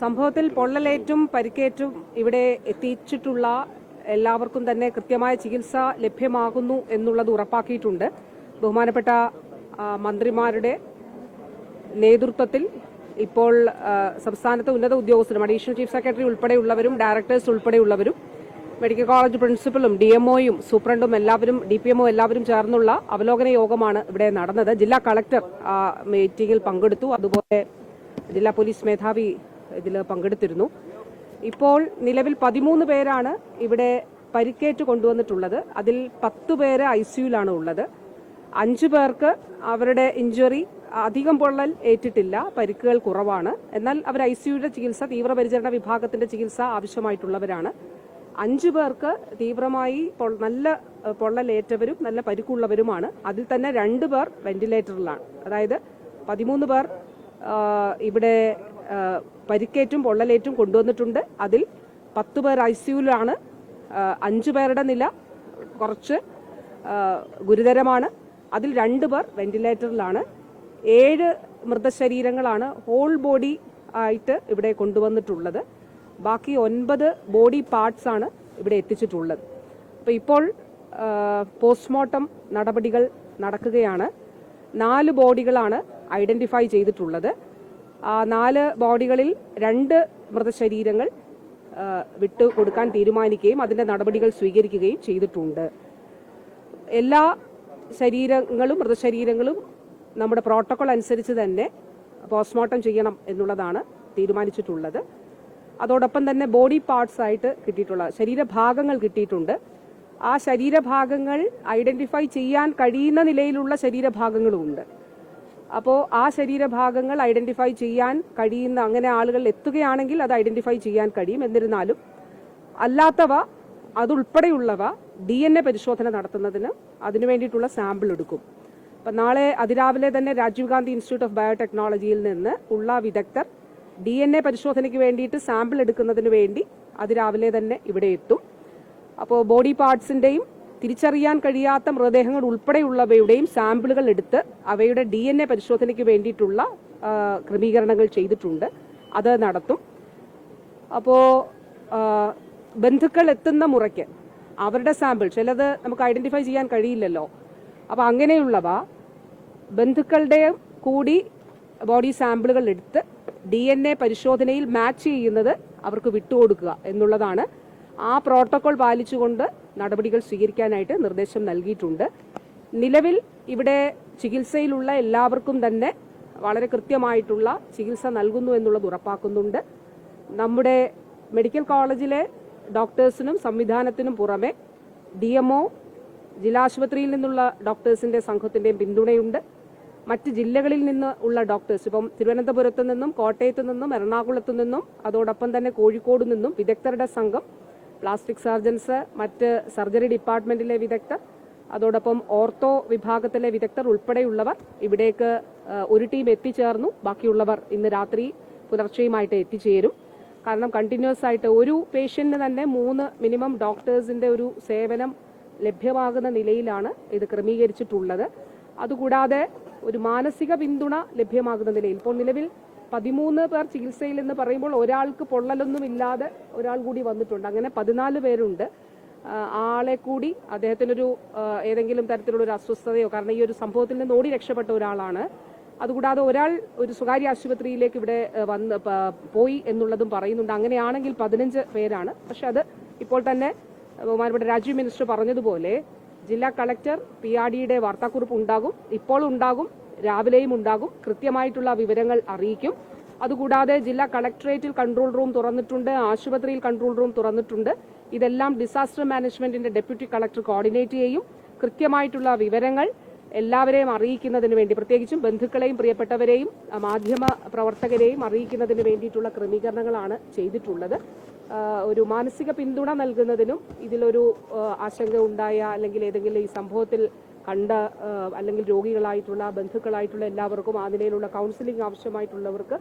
സംഭവത്തിൽ പൊള്ളലേറ്റും പരിക്കേറ്റും ഇവിടെ എത്തിച്ചിട്ടുള്ള എല്ലാവർക്കും തന്നെ കൃത്യമായ ചികിത്സ ലഭ്യമാകുന്നു എന്നുള്ളത് ഉറപ്പാക്കിയിട്ടുണ്ട്. ബഹുമാനപ്പെട്ട മന്ത്രിമാരുടെ നേതൃത്വത്തിൽ ഇപ്പോൾ സംസ്ഥാനത്തെ ഉന്നത ഉദ്യോഗസ്ഥരും അഡീഷണൽ ചീഫ് സെക്രട്ടറി ഉൾപ്പെടെയുള്ളവരും ഡയറക്ടേഴ്സ് ഉൾപ്പെടെയുള്ളവരും മെഡിക്കൽ കോളേജ് പ്രിൻസിപ്പലും DMOയും സൂപ്രണ്ടും എല്ലാവരും DPMO എല്ലാവരും ചേർന്നുള്ള അവലോകന യോഗമാണ് ഇവിടെ നടന്നത്. ജില്ലാ കളക്ടർ മീറ്റിംഗിൽ പങ്കെടുത്തു. അതുപോലെ ജില്ലാ പോലീസ് മേധാവി ഇതിൽ പങ്കെടുത്തിരുന്നു. ഇപ്പോൾ നിലവിൽ 13 പേരാണ് ഇവിടെ പരിക്കേറ്റ് കൊണ്ടുവന്നിട്ടുള്ളത്. അതിൽ 10 പേര് ICUയിലാണ് ഉള്ളത്. 5 പേർക്ക് അവരുടെ ഇഞ്ചുറി അധികം പൊള്ളൽ ഏറ്റിട്ടില്ല, പരിക്കുകൾ കുറവാണ്. എന്നാൽ അവർ ICUയുടെ ചികിത്സ, തീവ്രപരിചരണ വിഭാഗത്തിന്റെ ചികിത്സ ആവശ്യമായിട്ടുള്ളവരാണ്. 5 പേർക്ക് തീവ്രമായി നല്ല പൊള്ളലേറ്റവരും നല്ല പരിക്കുള്ളവരുമാണ്. അതിൽ തന്നെ 2 പേർ വെന്റിലേറ്ററിലാണ്. അതായത് 13 പേർ ഇവിടെ പരിക്കേറ്റും പൊള്ളലേറ്റും കൊണ്ടുവന്നിട്ടുണ്ട്. അതിൽ 10 പേർ ICUയിലാണ്. 5 പേരുടെ നില കുറച്ച് ഗുരുതരമാണ്. അതിൽ 2 പേർ വെന്റിലേറ്ററിലാണ്. 7 മൃതശരീരങ്ങളാണ് ഹോൾ ബോഡി ആയിട്ട് ഇവിടെ കൊണ്ടുവന്നിട്ടുള്ളത്. ബാക്കി 9 ബോഡി പാർട്സ് ആണ് ഇവിടെ എത്തിച്ചിട്ടുള്ളത്. അപ്പോൾ ഇപ്പോൾ പോസ്റ്റ്മോർട്ടം നടപടികൾ നടക്കുകയാണ്. 4 ബോഡികളാണ് ഐഡന്റിഫൈ ചെയ്തിട്ടുള്ളത്. ആ 4 ബോഡികളിൽ 2 മൃതശരീരങ്ങൾ വിട്ടുകൊടുക്കാൻ തീരുമാനിക്കുകയും അതിന്റെ നടപടികൾ സ്വീകരിക്കുകയും ചെയ്തിട്ടുണ്ട്. എല്ലാ മൃതശരീരങ്ങളും നമ്മുടെ പ്രോട്ടോകോൾ അനുസരിച്ച് തന്നെ പോസ്റ്റ്മോർട്ടം ചെയ്യണം എന്നുള്ളതാണ് തീരുമാനിച്ചിട്ടുള്ളത്. അതോടൊപ്പം തന്നെ ബോഡി പാർട്സ് ആയിട്ട് കിട്ടിയിട്ടുള്ള ശരീരഭാഗങ്ങൾ കിട്ടിയിട്ടുണ്ട്. ആ ശരീരഭാഗങ്ങൾ ഐഡന്റിഫൈ ചെയ്യാൻ കഴിയുന്ന നിലയിലുള്ള ശരീരഭാഗങ്ങളുമുണ്ട്. അപ്പോൾ ആ ശരീരഭാഗങ്ങൾ ഐഡന്റിഫൈ ചെയ്യാൻ കഴിയുന്ന അങ്ങനെ ആളുകൾ എത്തുകയാണെങ്കിൽ അത് ഐഡന്റിഫൈ ചെയ്യാൻ കഴിയും. എന്നിരുന്നാലും അല്ലാത്തവ അതുൾപ്പെടെയുള്ളവ DNA പരിശോധന നടത്തുന്നതിന് അതിനു വേണ്ടിയിട്ടുള്ള സാമ്പിൾ എടുക്കും. അപ്പം നാളെ അതിരാവിലെ തന്നെ രാജീവ് ഗാന്ധി ഇൻസ്റ്റിറ്റ്യൂട്ട് ഓഫ് ബയോടെക്നോളജിയിൽ നിന്ന് ഉള്ള വിദഗ്ധർ DNA പരിശോധനയ്ക്ക് വേണ്ടിയിട്ട് സാമ്പിൾ എടുക്കുന്നതിന് വേണ്ടി അതിരാവിലെ തന്നെ ഇവിടെ എത്തും. അപ്പോൾ ബോഡി പാർട്സിന്റെയും തിരിച്ചറിയാൻ കഴിയാത്ത മൃതദേഹങ്ങൾ ഉൾപ്പെടെയുള്ളവയുടെയും സാമ്പിളുകൾ എടുത്ത് അവയുടെ DNA പരിശോധനയ്ക്ക് വേണ്ടിയിട്ടുള്ള ക്രമീകരണങ്ങൾ ചെയ്തിട്ടുണ്ട്. അത് നടത്തും. അപ്പോൾ ബന്ധുക്കൾ എത്തുന്ന മുറയ്ക്ക് അവരുടെ സാമ്പിൾ ചിലത് നമുക്ക് ഐഡന്റിഫൈ ചെയ്യാൻ കഴിയില്ലല്ലോ. അപ്പോൾ അങ്ങനെയുള്ളവ ബന്ധുക്കളുടെ കൂടി ബോഡി സാമ്പിളുകൾ എടുത്ത് DNA പരിശോധനയിൽ മാച്ച് ചെയ്യുന്നത് അവർക്ക് വിട്ടുകൊടുക്കുക എന്നുള്ളതാണ്. ആ പ്രോട്ടോകോൾ പാലിച്ചുകൊണ്ട് നടപടികൾ സ്വീകരിക്കാനായിട്ട് നിർദ്ദേശം നൽകിയിട്ടുണ്ട്. നിലവിൽ ഇവിടെ ചികിത്സയിലുള്ള എല്ലാവർക്കും തന്നെ വളരെ കൃത്യമായിട്ടുള്ള ചികിത്സ നൽകുന്നു എന്നുള്ളത് ഉറപ്പാക്കുന്നുണ്ട്. നമ്മുടെ മെഡിക്കൽ കോളേജിലെ ഡോക്ടേഴ്സിനും സംവിധാനത്തിനും പുറമെ DMO, ജില്ലാശുപത്രിയിൽ നിന്നുള്ള ഡോക്ടേഴ്സിന്റെ സംഘത്തിന്റെയും പിന്തുണയുണ്ട്. മറ്റ് ജില്ലകളിൽ നിന്ന് ഉള്ള ഡോക്ടേഴ്സ്, ഇപ്പം തിരുവനന്തപുരത്ത് നിന്നും കോട്ടയത്ത് നിന്നും എറണാകുളത്ത് നിന്നും അതോടൊപ്പം തന്നെ കോഴിക്കോട് നിന്നും വിദഗ്ധരുടെ സംഘം, പ്ലാസ്റ്റിക് സർജൻസ്, മറ്റ് സർജറി ഡിപ്പാർട്ട്മെന്റിലെ വിദഗ്ധർ, അതോടൊപ്പം ഓർത്തോ വിഭാഗത്തിലെ വിദഗ്ധർ ഉൾപ്പെടെയുള്ളവർ ഇവിടേക്ക് ഒരു ടീം എത്തിച്ചേർന്നു. ബാക്കിയുള്ളവർ ഇന്ന് രാത്രി പുലർച്ചെയുമായിട്ട് എത്തിച്ചേരും. കാരണം കണ്ടിന്യൂസ് ആയിട്ട് ഒരു പേഷ്യന്റിന് തന്നെ 3 മിനിമം ഡോക്ടേഴ്സിന്റെ ഒരു സേവനം ലഭ്യമാകുന്ന നിലയിലാണ് ഇത് ക്രമീകരിച്ചിട്ടുള്ളത്. അതുകൂടാതെ ഒരു മാനസിക പിന്തുണ ലഭ്യമാകുന്ന നിലയിൽ ഇപ്പോൾ നിലവിൽ 13 പേർ ചികിത്സയിൽ എന്ന് പറയുമ്പോൾ ഒരാൾക്ക് പൊള്ളലൊന്നുമില്ലാതെ ഒരാൾ കൂടി വന്നിട്ടുണ്ട്. അങ്ങനെ 14 പേരുണ്ട്. ആളെ കൂടി അദ്ദേഹത്തിനൊരു ഏതെങ്കിലും തരത്തിലുള്ള ഒരു അസ്വസ്ഥതയോ, കാരണം ഈ ഒരു സംഭവത്തിൽ നിന്ന് ഓടി രക്ഷപ്പെട്ട ഒരാളാണ്. അതുകൂടാതെ ഒരാൾ ഒരു സ്വകാര്യ ആശുപത്രിയിലേക്ക് ഇവിടെ പോയി എന്നുള്ളതും പറയുന്നുണ്ട്. അങ്ങനെയാണെങ്കിൽ 15 പേരാണ്. പക്ഷെ അത് ഇപ്പോൾ തന്നെ ബഹുമാനപ്പെട്ട രാജീവ് മിനിസ്റ്റർ പറഞ്ഞതുപോലെ ജില്ലാ കളക്ടർ PRDയുടെ വാർത്താക്കുറിപ്പ് ഉണ്ടാകും, ഇപ്പോൾ ഉണ്ടാകും, രാവിലെയും ഉണ്ടാകും. കൃത്യമായിട്ടുള്ള വിവരങ്ങൾ അറിയിക്കും. അതുകൂടാതെ ജില്ലാ കളക്ടറേറ്റിൽ കൺട്രോൾ റൂം തുറന്നിട്ടുണ്ട്, ആശുപത്രിയിൽ കൺട്രോൾ റൂം തുറന്നിട്ടുണ്ട്. ഇതെല്ലാം ഡിസാസ്റ്റർ മാനേജ്മെന്റിന്റെ ഡെപ്യൂട്ടി കളക്ടർ കോർഡിനേറ്റ് ചെയ്യും. കൃത്യമായിട്ടുള്ള വിവരങ്ങൾ എല്ലാവരെയും അറിയിക്കുന്നതിന് വേണ്ടി, പ്രത്യേകിച്ചും ബന്ധുക്കളെയും പ്രിയപ്പെട്ടവരെയും മാധ്യമ പ്രവർത്തകരെയും അറിയിക്കുന്നതിന് വേണ്ടിയിട്ടുള്ള ക്രമീകരണങ്ങളാണ് ചെയ്തിട്ടുള്ളത്. ഒരു മാനസിക പിന്തുണ നൽകുന്നതിനും ഇതിലൊരു ആശങ്ക ഉണ്ടായ അല്ലെങ്കിൽ ഏതെങ്കിലും ഈ സംഭവത്തിൽ കണ്ട അല്ലെങ്കിൽ രോഗികളായിട്ടുള്ള ബന്ധുക്കളായിട്ടുള്ള എല്ലാവർക്കും ആ നിലയിലുള്ള കൗൺസിലിംഗ് ആവശ്യമായിട്ടുള്ളവർക്ക്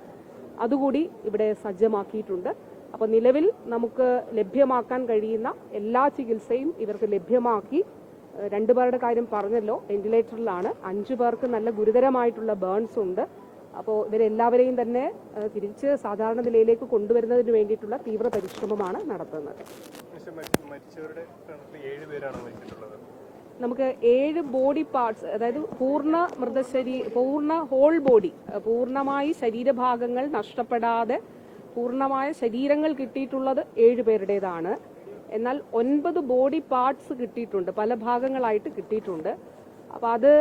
അതുകൂടി ഇവിടെ സജ്ജമാക്കിയിട്ടുണ്ട്. അപ്പോൾ നിലവിൽ നമുക്ക് ലഭ്യമാക്കാൻ കഴിയുന്ന എല്ലാ ചികിത്സയും ഇവർക്ക് ലഭ്യമാക്കി. 2 പേരുടെ കാര്യം പറഞ്ഞല്ലോ, വെന്റിലേറ്ററിലാണ്. 5 പേർക്ക് നല്ല ഗുരുതരമായിട്ടുള്ള ബേൺസ് ഉണ്ട്. അപ്പോൾ ഇവരെല്ലാവരെയും തന്നെ തിരിച്ച് സാധാരണ നിലയിലേക്ക് കൊണ്ടുവരുന്നതിന് വേണ്ടിയിട്ടുള്ള തീവ്ര പരിശ്രമമാണ് നടത്തുന്നത്. നമുക്ക് 7 ബോഡി പാർട്സ്, അതായത് പൂർണ്ണ ഹോൾ ബോഡി, പൂർണ്ണമായി ശരീരഭാഗങ്ങൾ നഷ്ടപ്പെടാതെ പൂർണ്ണമായ ശരീരങ്ങൾ കിട്ടിയിട്ടുള്ളത് 7 പേരുടേതാണ്. എന്നാൽ 9 ബോഡി പാർട്സ് കിട്ടിയിട്ടുണ്ട്, പല ഭാഗങ്ങളായിട്ട് കിട്ടിയിട്ടുണ്ട്. അപ്പോൾ അത്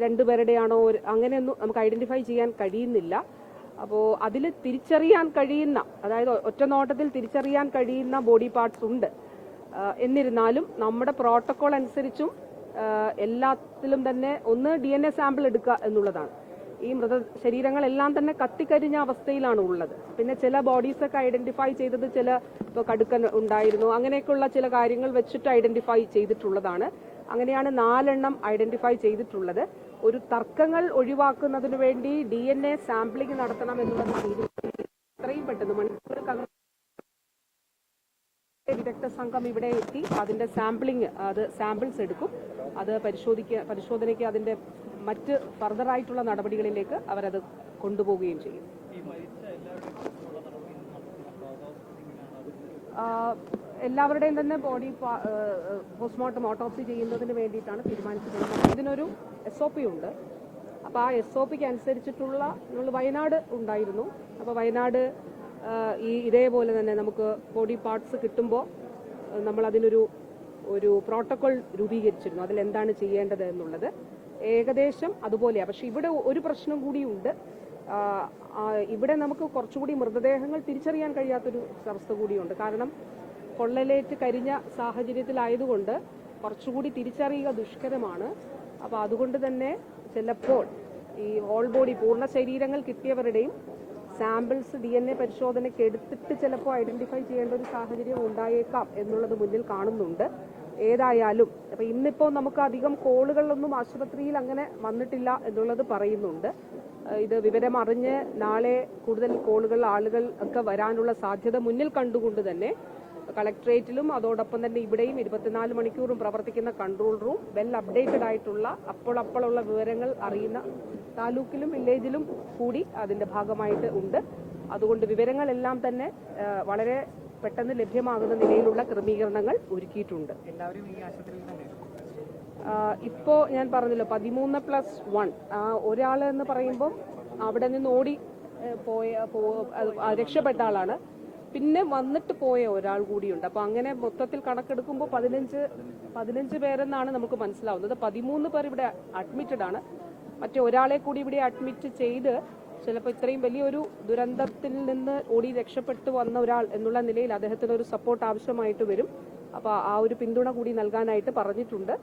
2 പേരുടെയാണോ അങ്ങനെയൊന്നും നമുക്ക് ഐഡന്റിഫൈ ചെയ്യാൻ കഴിയുന്നില്ല. അപ്പോൾ അതിൽ തിരിച്ചറിയാൻ കഴിയുന്ന, അതായത് ഒറ്റ നോട്ടത്തിൽ തിരിച്ചറിയാൻ കഴിയുന്ന ബോഡി പാർട്സ് ഉണ്ട്. എന്നിരുന്നാലും നമ്മുടെ പ്രോട്ടോകോൾ അനുസരിച്ചും എല്ലാത്തിലും തന്നെ ഒന്ന് DNA സാമ്പിൾ എടുക്കുക എന്നുള്ളതാണ്. ഈ ശരീരങ്ങളെല്ലാം തന്നെ കത്തിക്കരിഞ്ഞ അവസ്ഥയിലാണ് ഉള്ളത്. പിന്നെ ചില ബോഡീസൊക്കെ ഐഡന്റിഫൈ ചെയ്തത് ഇപ്പോൾ കടുക്കൻ ഉണ്ടായിരുന്നു, അങ്ങനെയൊക്കെയുള്ള ചില കാര്യങ്ങൾ വെച്ചിട്ട് ഐഡന്റിഫൈ ചെയ്തിട്ടുള്ളതാണ്. അങ്ങനെയാണ് 4 എണ്ണം ഐഡന്റിഫൈ ചെയ്തിട്ടുള്ളത്. ഒരു തർക്കങ്ങൾ ഒഴിവാക്കുന്നതിന് വേണ്ടി DNA സാമ്പിളിംഗ് നടത്തണം എന്നുള്ളത് എത്രയും പെട്ടെന്ന് മണിക്കൂറുകൾക്കകം വിദഗ്ധ സംഘം ഇവിടെ എത്തി അതിന്റെ സാമ്പിൾസ് എടുക്കും. അത് പരിശോധനയ്ക്ക് അതിന്റെ മറ്റ് ഫർദറായിട്ടുള്ള നടപടികളിലേക്ക് അവരത് കൊണ്ടുപോവുകയും ചെയ്യും. എല്ലാവരുടെയും തന്നെ ബോഡി പോസ്റ്റ്മോർട്ടം ഓട്ടോപ്സി ചെയ്യുന്നതിന് വേണ്ടിയിട്ടാണ് തീരുമാനിച്ചിട്ടുള്ളത്. ഇതിനൊരു SOP ഉണ്ട്. അപ്പോൾ ആ SOPക്ക് അനുസരിച്ചിട്ടുള്ള നമ്മൾ വയനാട് ഉണ്ടായിരുന്നു. അപ്പോൾ വയനാട് ഇതേപോലെ തന്നെ നമുക്ക് ബോഡി പാർട്സ് കിട്ടുമ്പോൾ നമ്മൾ അതിനൊരു പ്രോട്ടോകോൾ രൂപീകരിച്ചിരുന്നു, അതിലെന്താണ് ചെയ്യേണ്ടത് എന്നുള്ളത്. ഏകദേശം അതുപോലെയാണ്. പക്ഷെ ഇവിടെ ഒരു പ്രശ്നം കൂടിയുണ്ട്. ഇവിടെ നമുക്ക് കുറച്ചുകൂടി മൃതദേഹങ്ങൾ തിരിച്ചറിയാൻ കഴിയാത്തൊരു അവസ്ഥ കൂടിയുണ്ട്. കാരണം പൊള്ളലേറ്റ് കരിഞ്ഞ സാഹചര്യത്തിലായതുകൊണ്ട് കുറച്ചുകൂടി തിരിച്ചറിയുക ദുഷ്കരമാണ്. അപ്പോൾ അതുകൊണ്ട് തന്നെ ചിലപ്പോൾ ഈ ഹോൾ ബോഡി പൂർണ്ണ ശരീരങ്ങൾ കിട്ടിയവരുടെയും സാമ്പിൾസ് DNA പരിശോധനയ്ക്ക് എടുത്തിട്ട് ചിലപ്പോൾ ഐഡന്റിഫൈ ചെയ്യേണ്ട ഒരു സാഹചര്യം ഉണ്ടായേക്കാം എന്നുള്ളത് മുന്നിൽ കാണുന്നുണ്ട്. ഏതായാലും അപ്പൊ ഇന്നിപ്പോൾ നമുക്ക് അധികം കോളുകളൊന്നും ആശുപത്രിയിൽ അങ്ങനെ വന്നിട്ടില്ല എന്നുള്ളത് പറയുന്നുണ്ട്. ഇത് വിവരം അറിഞ്ഞ് നാളെ കൂടുതൽ ആളുകൾ ഒക്കെ വരാനുള്ള സാധ്യത മുന്നിൽ കണ്ടുകൊണ്ട് തന്നെ കളക്ടറേറ്റിലും അതോടൊപ്പം തന്നെ ഇവിടെയും 24 മണിക്കൂറും പ്രവർത്തിക്കുന്ന കൺട്രോൾ റൂം വെൽ അപ്ഡേറ്റഡ് ആയിട്ടുള്ള അപ്പോഴുള്ള വിവരങ്ങൾ അറിയുന്ന താലൂക്കിലും വില്ലേജിലും കൂടി അതിന്റെ ഭാഗമായിട്ട് ഉണ്ട്. അതുകൊണ്ട് വിവരങ്ങളെല്ലാം തന്നെ വളരെ പെട്ടെന്ന് ലഭ്യമാകുന്ന നിലയിലുള്ള ക്രമീകരണങ്ങൾ ഒരുക്കിയിട്ടുണ്ട്. ഇപ്പോ ഞാൻ പറഞ്ഞല്ലോ 13+1 ഒരാൾ എന്ന് പറയുമ്പോൾ അവിടെ നിന്ന് ഓടി രക്ഷപ്പെട്ട ആളാണ്. പിന്നെ വന്നിട്ട് പോയ ഒരാൾ കൂടിയുണ്ട്. അപ്പൊ അങ്ങനെ മൊത്തത്തിൽ കണക്കെടുക്കുമ്പോൾ 15 പേരെന്നാണ് നമുക്ക് മനസ്സിലാവുന്നത്. 13 പേർ ഇവിടെ അഡ്മിറ്റഡ് ആണ്. മറ്റേ ഒരാളെ കൂടി ഇവിടെ അഡ്മിറ്റ് ചെയ്ത് ചിലപ്പോൾ ഇത്രയും വലിയൊരു ദുരന്തത്തിൽ നിന്ന് ഓടി രക്ഷപ്പെട്ടു വന്ന ഒരാൾ എന്നുള്ള നിലയിൽ അദ്ദേഹത്തിന് ഒരു സപ്പോർട്ട് ആവശ്യമായിട്ട് വരും. അപ്പോൾ ആ ഒരു പിന്തുണ കൂടി നൽകാനായിട്ട് പറഞ്ഞിട്ടുണ്ട്.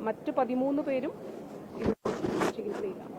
മറ്റ് 13 പേരും ചികിത്സയിലാണ്.